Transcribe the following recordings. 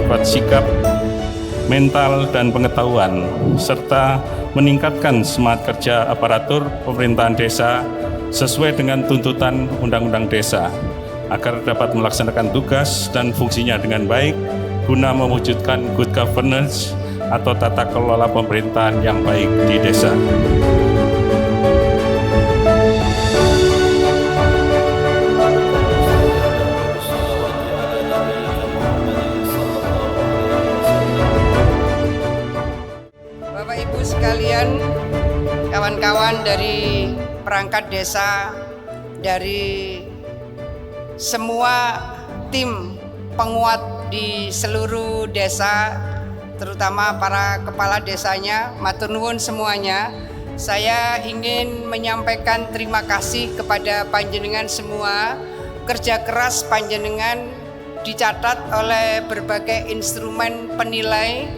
memperkuat sikap, mental, dan pengetahuan, serta meningkatkan semangat kerja aparatur pemerintahan desa sesuai dengan tuntutan Undang-Undang Desa, agar dapat melaksanakan tugas dan fungsinya dengan baik guna mewujudkan good governance atau tata kelola pemerintahan yang baik di desa. Bapak Ibu sekalian, kawan-kawan dari perangkat desa, dari semua tim penguat di seluruh desa, terutama para kepala desanya, matur nuwun semuanya. Saya ingin menyampaikan terima kasih kepada panjenengan semua. Kerja keras panjenengan dicatat oleh berbagai instrumen penilai,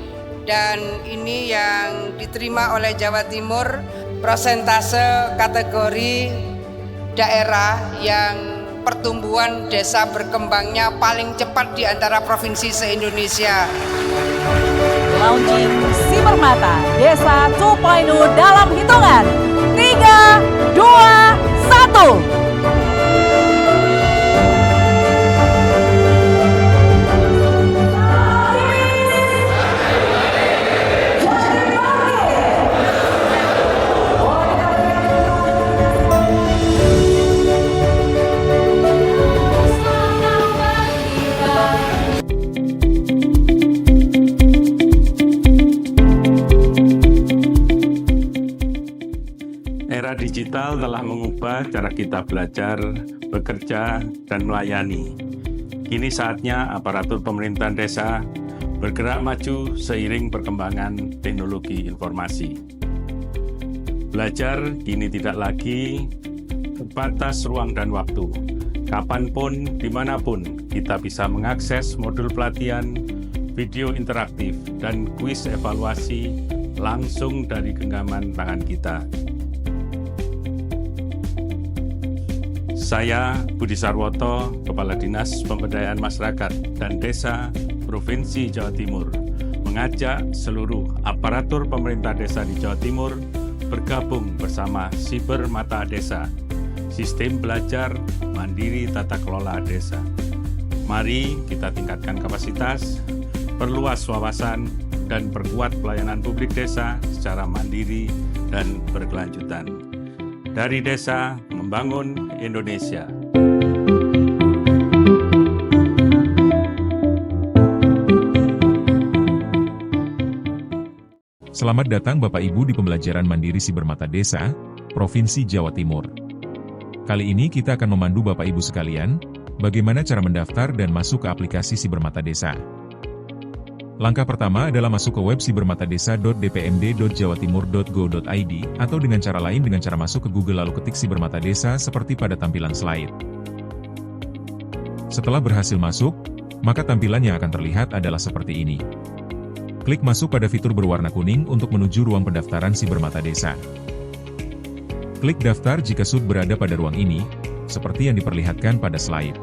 dan ini yang diterima oleh Jawa Timur, persentase kategori daerah yang pertumbuhan desa berkembangnya paling cepat di antara provinsi se-Indonesia. Launching Sibermata Desa 2.0 dalam hitungan 3, 2, 1. Era digital telah mengubah cara kita belajar, bekerja, dan melayani. Kini saatnya aparatur pemerintahan desa bergerak maju seiring perkembangan teknologi informasi. Belajar kini tidak lagi terbatas ruang dan waktu. Kapanpun, dimanapun, kita bisa mengakses modul pelatihan, video interaktif, dan kuis evaluasi langsung dari genggaman tangan kita. Saya, Budi Sarwoto, Kepala Dinas Pemberdayaan Masyarakat dan Desa Provinsi Jawa Timur, mengajak seluruh aparatur pemerintah desa di Jawa Timur bergabung bersama Sibermata Desa, sistem belajar mandiri tata kelola desa. Mari kita tingkatkan kapasitas, perluas wawasan, dan perkuat pelayanan publik desa secara mandiri dan berkelanjutan. Dari desa membangun Indonesia. Selamat datang Bapak Ibu di pembelajaran mandiri Sibermata Desa, Provinsi Jawa Timur. Kali ini kita akan memandu Bapak Ibu sekalian, bagaimana cara mendaftar dan masuk ke aplikasi Sibermata Desa. Langkah pertama adalah masuk ke web sibermatadesa.dpmd.jawatimur.go.id atau dengan cara lain dengan cara masuk ke Google lalu ketik Sibermata Desa seperti pada tampilan slide. Setelah berhasil masuk, maka tampilan yang akan terlihat adalah seperti ini. Klik masuk pada fitur berwarna kuning untuk menuju ruang pendaftaran Sibermata Desa. Klik daftar jika sudah berada pada ruang ini, seperti yang diperlihatkan pada slide.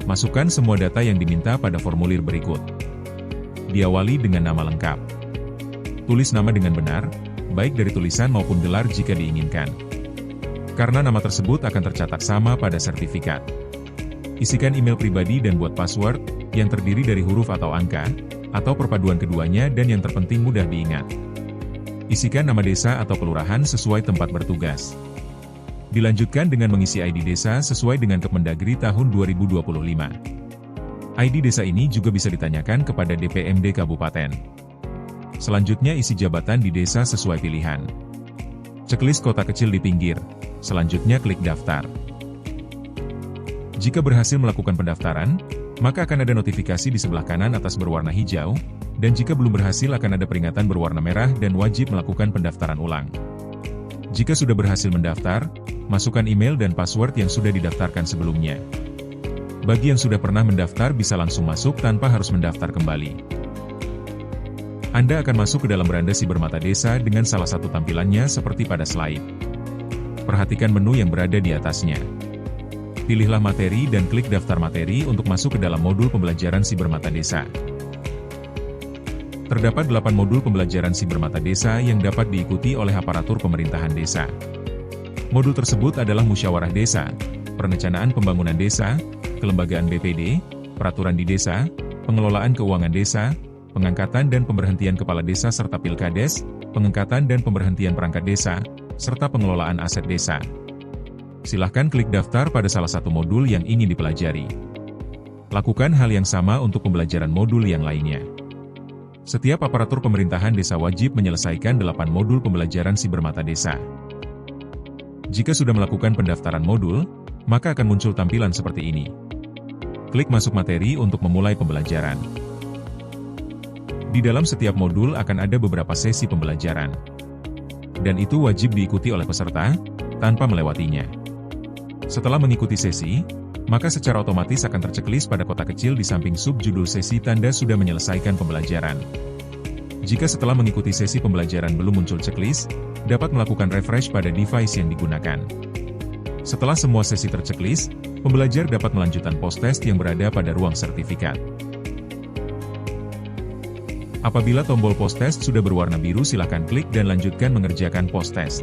Masukkan semua data yang diminta pada formulir berikut. Diawali dengan nama lengkap. Tulis nama dengan benar, baik dari tulisan maupun gelar jika diinginkan. Karena nama tersebut akan tercatat sama pada sertifikat. Isikan email pribadi dan buat password, yang terdiri dari huruf atau angka, atau perpaduan keduanya dan yang terpenting mudah diingat. Isikan nama desa atau kelurahan sesuai tempat bertugas. Dilanjutkan dengan mengisi ID desa sesuai dengan Kemendagri tahun 2025. ID desa ini juga bisa ditanyakan kepada DPMD Kabupaten. Selanjutnya isi jabatan di desa sesuai pilihan. Checklist kota kecil di pinggir. Selanjutnya klik daftar. Jika berhasil melakukan pendaftaran, maka akan ada notifikasi di sebelah kanan atas berwarna hijau, dan jika belum berhasil akan ada peringatan berwarna merah dan wajib melakukan pendaftaran ulang. Jika sudah berhasil mendaftar, masukkan email dan password yang sudah didaftarkan sebelumnya. Bagi yang sudah pernah mendaftar bisa langsung masuk tanpa harus mendaftar kembali. Anda akan masuk ke dalam beranda Sibermata Desa dengan salah satu tampilannya seperti pada slide. Perhatikan menu yang berada di atasnya. Pilihlah materi dan klik daftar materi untuk masuk ke dalam modul pembelajaran Sibermata Desa. Terdapat 8 modul pembelajaran Sibermata Desa yang dapat diikuti oleh aparatur pemerintahan desa. Modul tersebut adalah musyawarah desa, perencanaan pembangunan desa, kelembagaan BPD, peraturan di desa, pengelolaan keuangan desa, pengangkatan dan pemberhentian kepala desa serta pilkades, pengangkatan dan pemberhentian perangkat desa, serta pengelolaan aset desa. Silahkan klik daftar pada salah satu modul yang ingin dipelajari. Lakukan hal yang sama untuk pembelajaran modul yang lainnya. Setiap aparatur pemerintahan desa wajib menyelesaikan 8 modul pembelajaran Sibermata Desa. Jika sudah melakukan pendaftaran modul, maka akan muncul tampilan seperti ini. Klik masuk materi untuk memulai pembelajaran. Di dalam setiap modul akan ada beberapa sesi pembelajaran. Dan itu wajib diikuti oleh peserta, tanpa melewatinya. Setelah mengikuti sesi, maka secara otomatis akan terceklis pada kotak kecil di samping subjudul sesi tanda sudah menyelesaikan pembelajaran. Jika setelah mengikuti sesi pembelajaran belum muncul checklist, dapat melakukan refresh pada device yang digunakan. Setelah semua sesi terchecklist, pembelajar dapat melanjutkan post-test yang berada pada ruang sertifikat. Apabila tombol post-test sudah berwarna biru, silakan klik dan lanjutkan mengerjakan post-test.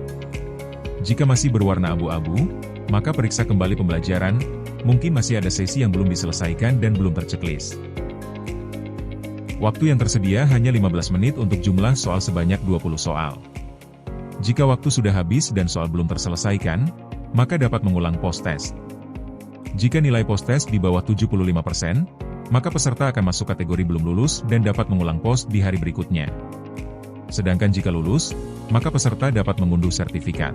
Jika masih berwarna abu-abu, maka periksa kembali pembelajaran, mungkin masih ada sesi yang belum diselesaikan dan belum terchecklist. Waktu yang tersedia hanya 15 menit untuk jumlah soal sebanyak 20 soal. Jika waktu sudah habis dan soal belum terselesaikan, maka dapat mengulang post-test. Jika nilai post-test di bawah 75%, maka peserta akan masuk kategori belum lulus dan dapat mengulang post di hari berikutnya. Sedangkan jika lulus, maka peserta dapat mengunduh sertifikat.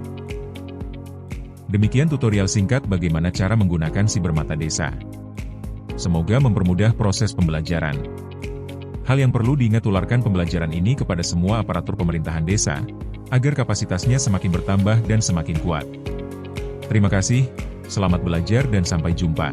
Demikian tutorial singkat bagaimana cara menggunakan Sibermata Desa. Semoga mempermudah proses pembelajaran. Hal yang perlu diingat, tularkan pembelajaran ini kepada semua aparatur pemerintahan desa, agar kapasitasnya semakin bertambah dan semakin kuat. Terima kasih, selamat belajar dan sampai jumpa.